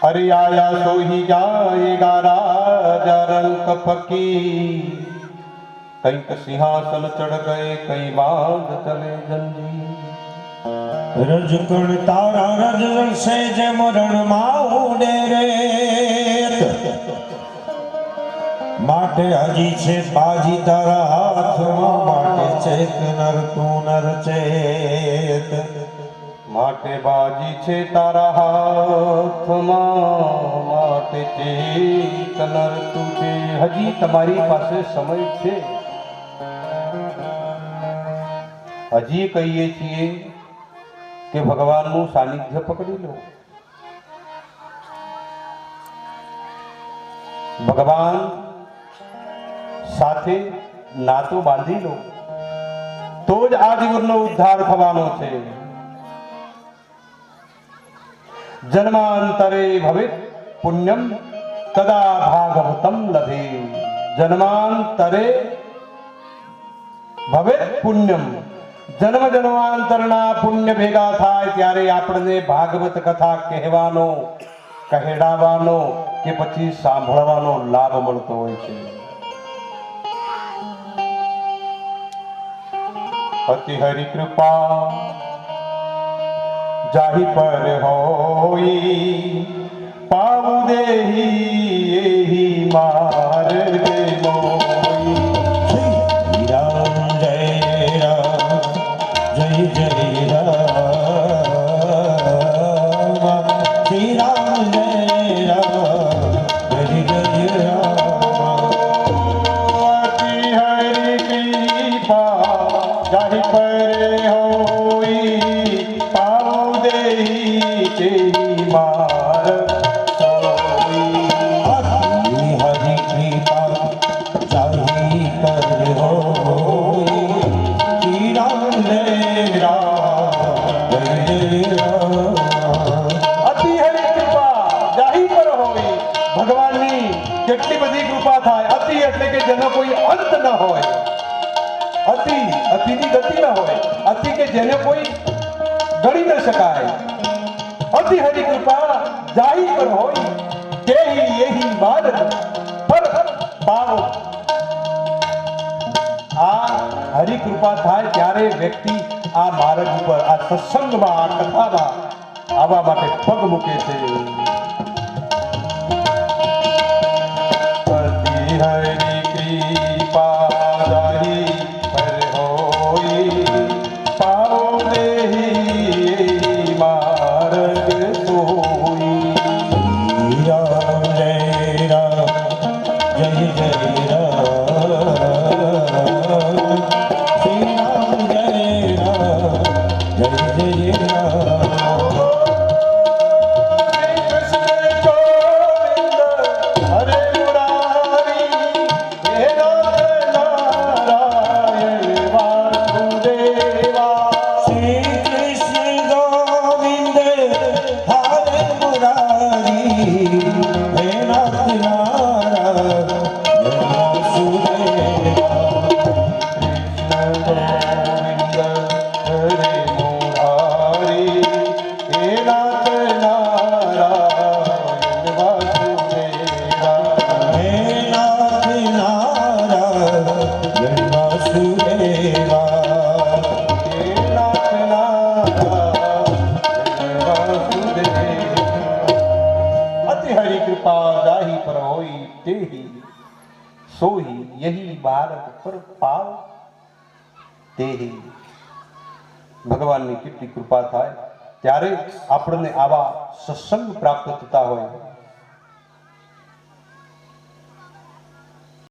अरे आया सो ही जाएगा राजा रंक फकीर, कई सिंहासन चढ़ गए कई बांध चले जंजीर। रजकण तारा रजल से जे मरण माउडे रे माटे हजी छे बाजी तारा हाथમાં माटे चेत नर तू नर चेत माटे बाजी छे तारा हाथમાં माटे चेत नर तू छे। हजी तमारी पासे समय छे, हजी कहीए छीए કે ભગવાનનું સાનિધ્ય પકડી લો, ભગવાન સાથે નાતો બાંધી લો તો જ આ જીવનનો ઉદ્ધાર થવાનો છે। જન્માંતરે ભવેત પુણ્યમ તદા ભાગવતમ લભે, જન્માંતરે ભવેત પુણ્યમ, જન્મ જન્માંતરના પુણ્ય ભેગા થાય ત્યારે આપણને ભાગવત કથા કહેવાનો, કહેડાવાનો કે પછી સાંભળવાનો લાભ મળતો હોય છે। અતિ હરિ કૃપા જાહી પર હોઈ, પાવું દેહી એહી માર દે મોઈ। जय राम श्री राम जय राम जय जय राम। अति हरि कृपा जाहि पर होई, पाऊ देहि तेहि मार सोई। अति हरि कृपा जाहि पर होई, श्री राम जय राम जय राम। अति हरि कृपा जाहि पर होई, भगवाननी કેટલી બધી કૃપા થાય। અતિ એટલે કે જેનો કોઈ અંત ન હોય, અતિ અતિની ગતિ ન હોય, અતિ કે જેને કોઈ ગણી ન શકાય। અતિ હરિ કૃપા જાહી પર હોય, તેહી એહી માર્ગ પર પાવો। આ હરિ કૃપા થાય ત્યારે વ્યક્તિ આ માર્ગ ઉપર, આ સત્સંગમાં, આ કથામાં આવવા માટે પગ મૂકે છે। हरि कृपा जाहि पर होई, पाओ देहि मार्ग सोई। राम जय राम जय जय राम, श्री राम जय राम जय जय राम। सोई यही बारक पर पाव तेही। ભગવાનની કેટલી કૃપા થાય ત્યારે આપણને આવા સત્સંગ પ્રાપ્ત થતા હોય।